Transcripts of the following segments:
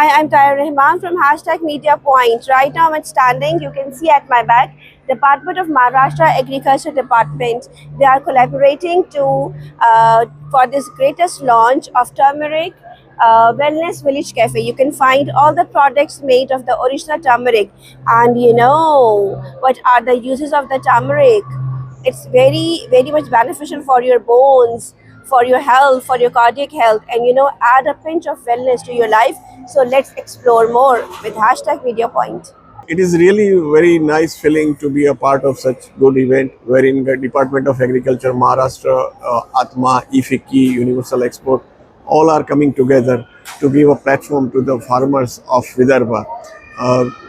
Hi, I'm Taya Rahman from Media Point. Right now I'm standing, you can see at my back, Department of Maharashtra Agriculture Department. They are collaborating for this greatest launch of turmeric wellness village cafe. You can find all the products made of the original turmeric. And you know what are the uses of the turmeric? It's very much beneficial for your bones, for your health, for your cardiac health, and add a pinch of wellness to your life. So let's explore more with Media Point. It is really very nice feeling to be a part of such good event wherein the Department of Agriculture, Maharashtra, Atma, IFICI, Universal Export, all are coming together to give a platform to the farmers of Vidarbha.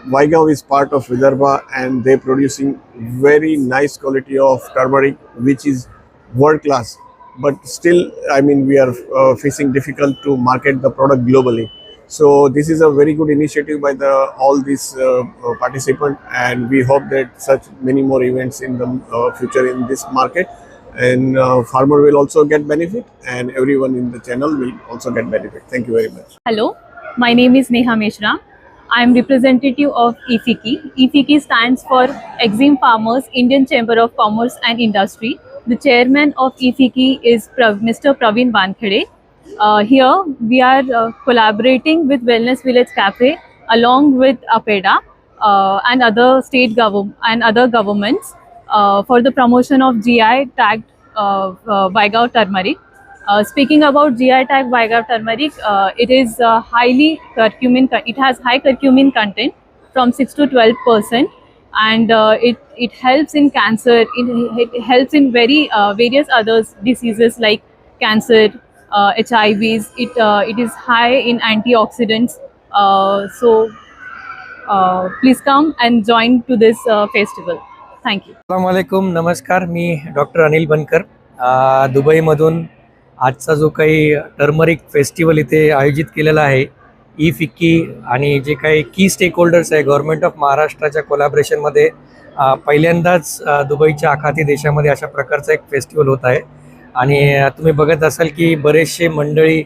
Vaigaon is part of Vidarbha and they producing very nice quality of turmeric which is world class. But still, I mean, we are facing difficult to market the product globally. So this is a very good initiative by all these participants, and we hope that such many more events in the future in this market, and farmer will also get benefit, and everyone in the channel will also get benefit. Thank you very much. Hello, my name is Neha Mishra. I am representative of IFICI. IFICI stands for Exim Farmers Indian Chamber of Commerce and Industry. The chairman of IFICI is Mr. Praveen Wankhede. Here we are collaborating with Wellness Village Cafe along with APEDA and other state government and other governments for the promotion of GI tagged Vaigaon turmeric. Speaking about GI tag Vaigaon turmeric, it is highly curcumin. It has high curcumin content from 6 to 12%, and it helps in cancer. It helps in various other diseases like cancer, HIVs. It is high in antioxidants. Please come and join to this festival. Thank you. अस्सलामुअलैकुम, नमस्कार. मी doctor Anil बनकर दुबईमधून आजचा जो काही turmeric festival इथे आयोजित केलेला आहे IFICI आणि जे काही की स्टेक होल्डर्स आहे गव्हर्नमेंट ऑफ महाराष्ट्राच्या कोलॅबरेशनमध्ये पहिल्यांदाच दुबईच्या आखाती देशामध्ये अशा प्रकारचा एक फेस्टिवल होत आहे. आणि तुम्ही बघत असाल की बरेचसे मंडळी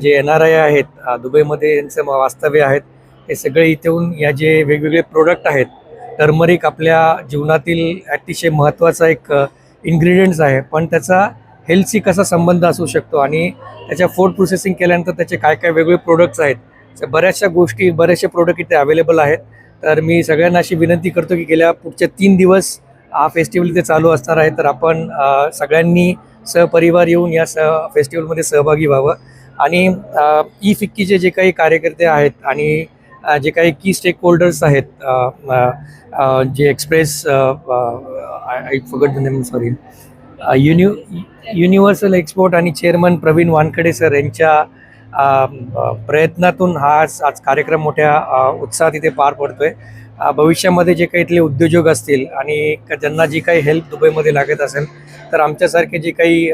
जे NRI आहेत दुबईमध्ये यांचं वास्तव्य आहेत, हे सगळे इथून या जे वेगवेगळे प्रोडक्ट आहेत. टर्मरिक आपल्या जीवनातील अतिशय महत्त्वाचा एक इन्ग्रेडियंट्स आहे, पण त्याचा हेल्थशी कसा संबंध असू शकतो आणि त्याच्या फूड प्रोसेसिंग केल्यानंतर त्याचे काय काय वेगवेगळे प्रोडक्ट्स आहेत, त्या बऱ्याचशा गोष्टी बरेचसे प्रोडक्ट इथे अवेलेबल आहेत. तर मी सगळ्यांना अशी विनंती करतो की गेल्या पुढच्या 3 दिवस हा फेस्टिवल इथे चालू असणार आहे. तर आपण सगळ्यांनी सहपरिवार येऊन या फेस्टिवलमध्ये सहभागी व्हावं. आणि IFICIचे जे काही कार्यकर्ते आहेत आणि जे काही की स्टेक होल्डर्स आहेत, जे express I forgot the name, sorry, universal export आणि चेअरमन प्रवीण वानखडे सर यांच्या प्रयत्नातून हा आज कार्यक्रम मोठ्या उत्साहात इथे पार पडतोय. भविष्यामध्ये जे काही इथले उद्योजक असतील आणि ज्यांना जी काही हेल्प दुबईमध्ये लागत असेल, तर आमच्यासारखे जे काही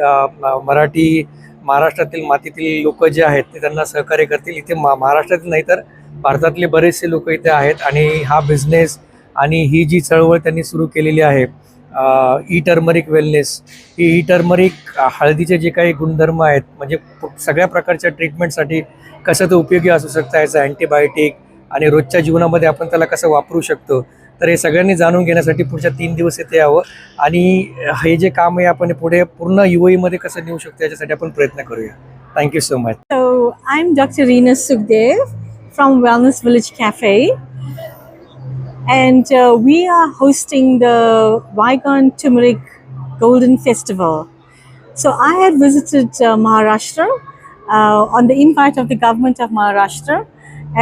महाराष्ट्रातील मातीतील लोक जे आहेत ते त्यांना सहकार्य करतील. इथे महाराष्ट्रातील नाही तर भारतातले बरेचसे लोक इथे आहेत आणि हा बिझनेस आणि ही जी चळवळ त्यांनी सुरू केलेली आहे टर्मरिक वेलनेस, ही टर्मरिक हळदीचे जे काही गुणधर्म आहेत, म्हणजे सगळ्या प्रकारच्या ट्रीटमेंटसाठी कसं तो उपयोगी असू शकतं, याचं अँटीबायोटिक आणि रोजच्या जीवनामध्ये आपण त्याला कसं वापरू शकतो, तर हे सगळ्यांनी जाणून घेण्यासाठी पुढच्या 3 दिवस इथे यावं आणि हे जे काम आहे आपण पुढे पूर्ण UAE मध्ये कसं नेऊ शकतो याच्यासाठी आपण प्रयत्न करूया. Thank you so much. So I'm Dr. Reena Sukhdev from Wellness Village Cafe, and we are hosting the Vaigaon Turmeric Golden Festival. So I had visited Maharashtra on the invite of the government of Maharashtra,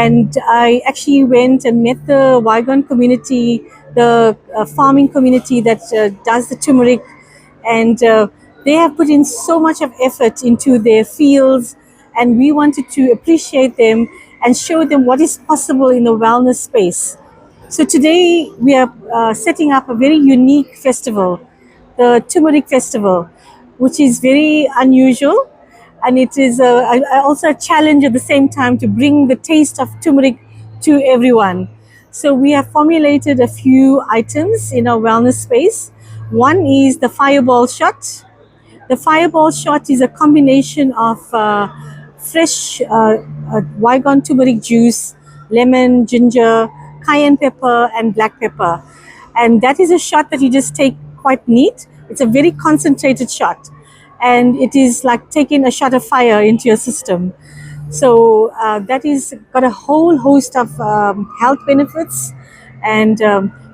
and I actually went and met the Vaigaon community, the farming community that does the turmeric, and they have put in so much of effort into their fields, and we wanted to appreciate them and show them what is possible in the wellness space. So today we are setting up a very unique festival, the Turmeric Festival, which is very unusual, and it is also a challenge at the same time to bring the taste of turmeric to everyone. So we have formulated a few items in our wellness space. One is the fireball shot. The fireball shot is a combination of fresh Wygon turmeric juice, lemon, ginger, cayenne pepper, and black pepper. And that is a shot that you just take quite neat. It's a very concentrated shot. And it is like taking a shot of fire into your system. So that is got a whole host of health benefits. And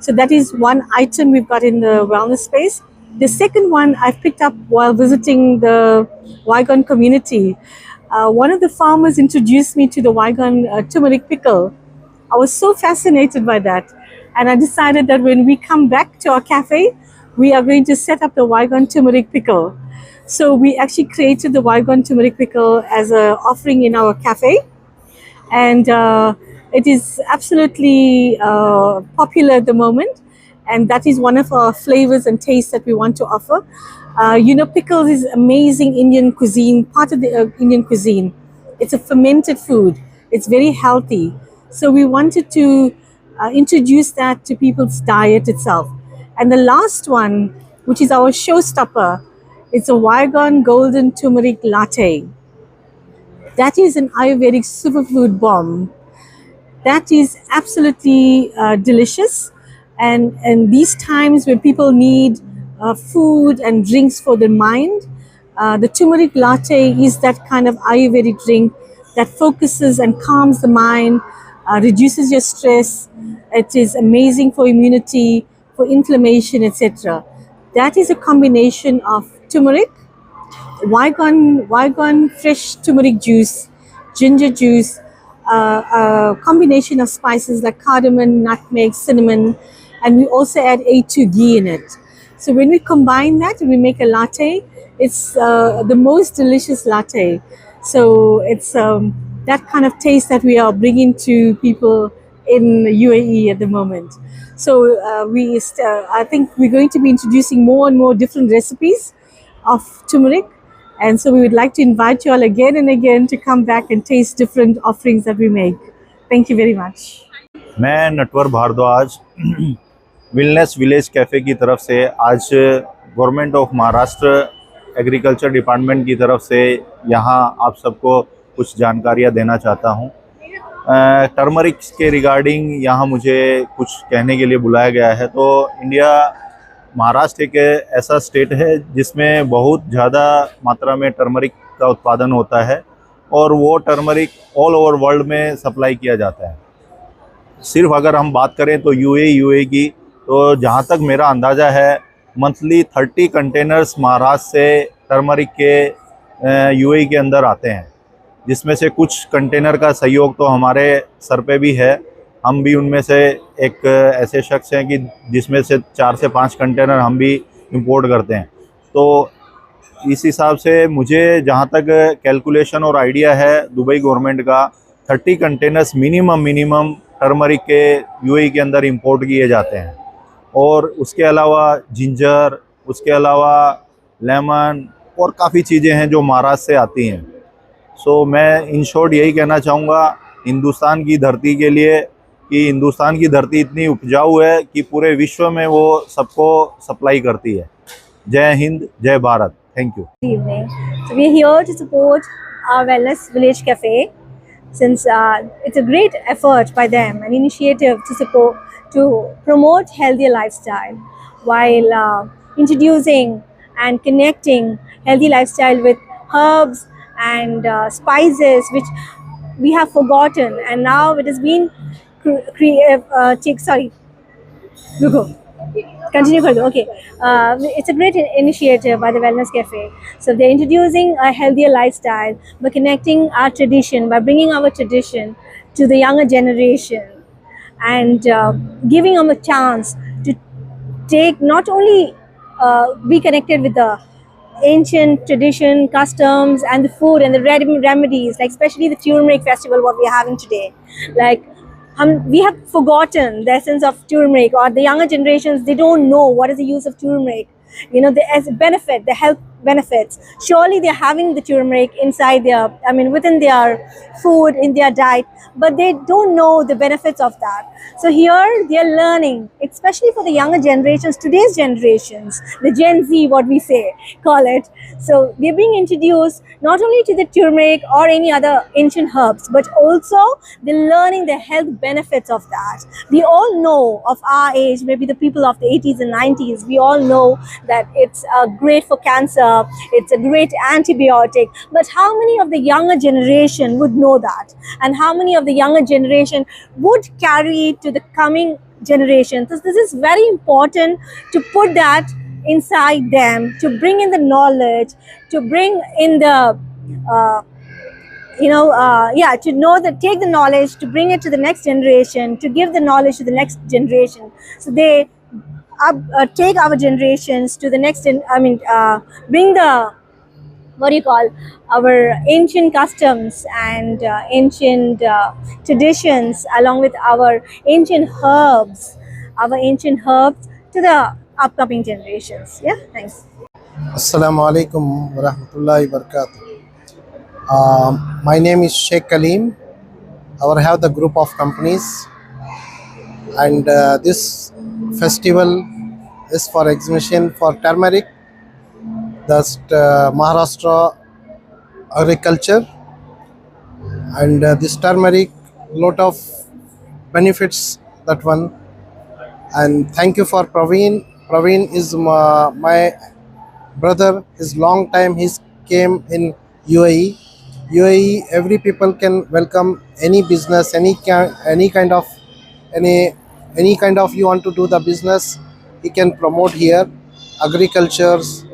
so that is one item we've got in the wellness space. The second one I've picked up while visiting the Wygon community. One of the farmers introduced me to the Wygon turmeric pickle. I was so fascinated by that. And I decided that when we come back to our cafe, we are going to set up the Wygon turmeric pickle. So we actually created the Wygon turmeric pickle as an offering in our cafe. And it is absolutely popular at the moment. And that is one of our flavors and tastes that we want to offer. Pickles is amazing Indian cuisine, part of the Indian cuisine. It's a fermented food. It's very healthy. So we wanted to introduce that to people's diet itself. And the last one, which is our showstopper, it's a Wygon Golden Turmeric Latte. That is an Ayurvedic superfood bomb. That is absolutely delicious. And these times when people need food and drinks for their mind, the turmeric latte is that kind of Ayurvedic drink that focuses and calms the mind, reduces your stress. It is amazing for immunity, for inflammation, etc. That is a combination of turmeric, Wygon fresh turmeric juice, ginger juice, a combination of spices like cardamom, nutmeg, cinnamon, and we also add A2 ghee in it. So when we combine that and we make a latte, it's the most delicious latte. So it's that kind of taste that we are bringing to people in UAE at the moment. So I think we're going to be introducing more and more different recipes of turmeric. And so we would like to invite you all again and again to come back and taste different offerings that we make. Thank you very much. मैं Natwar Bhardwaj wellness village cafe की तरफ से आज government of Maharashtra agriculture department की तरफ से यहाँ आप सबको कुछ जानकारियाँ देना चाहता हूँ। टर्मरिक के रिगार्डिंग यहाँ मुझे कुछ कहने के लिए बुलाया गया है। तो इंडिया महाराष्ट्र एक ऐसा स्टेट है जिसमें बहुत ज़्यादा मात्रा में टर्मरिक का उत्पादन होता है और वो टर्मरिक ऑल ओवर वर्ल्ड में सप्लाई किया जाता है। सिर्फ अगर हम बात करें तो यूए की, तो जहाँ तक मेरा अंदाज़ा है मंथली 30 कंटेनर्स महाराष्ट्र से टर्मरिक के यूए के अंदर आते हैं, जिसमें से कुछ कंटेनर का सहयोग तो हमारे सर पे भी है। हम भी उनमें से एक ऐसे शख्स हैं कि जिसमें से 4 से 5 कंटेनर हम भी इंपोर्ट करते हैं। तो इस हिसाब से मुझे जहाँ तक कैलकुलेशन और आइडिया है दुबई गवर्नमेंट का, 30 कंटेनर्स मिनिमम टर्मरिक के यूएई के अंदर इंपोर्ट किए जाते हैं। और उसके अलावा जिंजर, उसके अलावा लेमन और काफ़ी चीज़ें हैं जो महाराष्ट्र से आती हैं। सो मैं इन शॉर्ट यही कहना चाहूँगा हिंदुस्तान की धरती के लिए कि हिंदुस्तान की धरती इतनी उपजाऊ है कि पूरे विश्व में वो सबको सप्लाई करती है। जय हिंद, जय Bharat. Thank you. Good evening. So we are here to support our Wellness Village Cafe, since it's a great effort by them, an initiative to promote healthier lifestyle while introducing and connecting healthy lifestyle with herbs and spices which we have forgotten, and now it has been Continue further. Okay. It's a great initiative by the Wellness Cafe. So they're introducing a healthier lifestyle by connecting our tradition, by bringing our tradition to the younger generation, and giving them a chance to take not only be connected with the ancient tradition, customs, and the food and the remedies, like especially the turmeric festival what we are having today. Like we have forgotten the essence of turmeric, or the younger generations, they don't know what is the use of turmeric. You know, as a benefit, the health benefits. Surely they're having the turmeric inside their, I mean, within their food, in their diet, but they don't know the benefits of that. So here they're learning, especially for the younger generations, today's generations, the Gen Z, what we say, call it. So they're being introduced not only to the turmeric or any other ancient herbs, but also they're learning the health benefits of that. We all know of our age, maybe the people of the 80s and 90s, we all know that it's great for cancer, it's a great antibiotic. But how many of the younger generation would know that? And how many of the younger generation would carry it to the coming generation? So this is very important to put that inside them, to bring in the knowledge, to bring in the to know that, take the knowledge, to bring it to the next generation, to give the knowledge to the next generation. So they take our generations to the next, bring the, what do you call, our ancient customs and ancient traditions, along with our ancient herbs, to the upcoming generations. Yeah, thanks. Assalamu alaikum wa rahmatullahi wa barakatuh. My name is Sheikh Kaleem. I have the group of companies, and this festival is for exhibition for turmeric, that's Maharashtra agriculture, and this turmeric, lot of benefits, that one. And thank you for Praveen. Praveen is my brother. His long time he's came in UAE. UAE, every people can welcome any business, any kind of you want to do the business, he can promote here. Agricultures,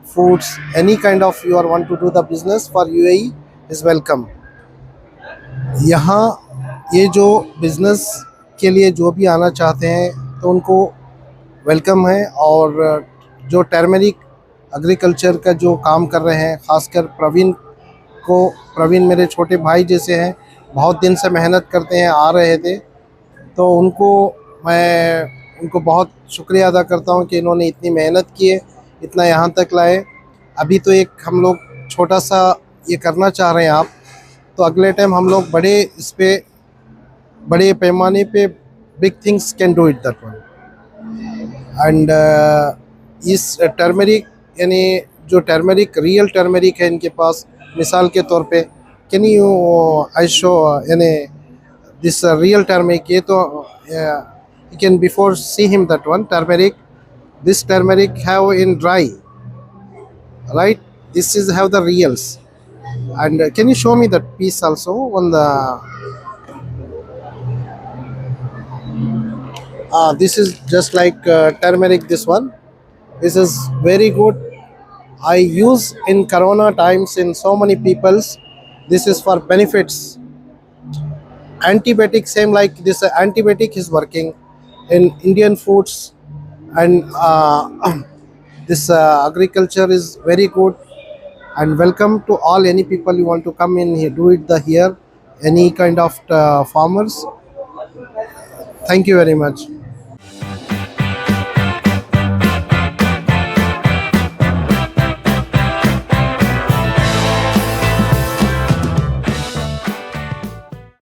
foods, any kind of you are want to do the business for UAE is welcome. यहाँ ये जो business के लिए जो भी आना चाहते हैं तो उनको वेलकम है। और जो टर्मरिक एग्रीकल्चर का जो काम कर रहे हैं, ख़ासकर प्रवीण मेरे छोटे भाई जैसे हैं, बहुत दिन से मेहनत करते हैं, आ रहे थे, तो मैं उनको बहुत शुक्रिया अदा करता हूं कि इन्होंने इतनी मेहनत की है, इतना यहाँ तक लाए। अभी तो एक हम लोग छोटा सा ये करना चाह रहे हैं आप, तो अगले टाइम हम लोग बड़े पैमाने पे big things can do it that one. And इस टर्मरिक, यानी जो टर्मरिक रियल टर्मरिक है इनके पास, मिसाल के तौर पे कैन यू आई शो यानी दिस रियल टर्मरिक, ये तो you can before see him that one turmeric. This turmeric have in dry, right? This is have the reals. And can you show me that piece also on the this is just like turmeric. This one, this is very good. I use in corona times in so many people's. This is for benefits. Antibiotic, same like this antibiotic is working in Indian foods, and this agriculture is very good. And welcome to all, any people you want to come in here, do it here, any kind of farmers. Thank you very much.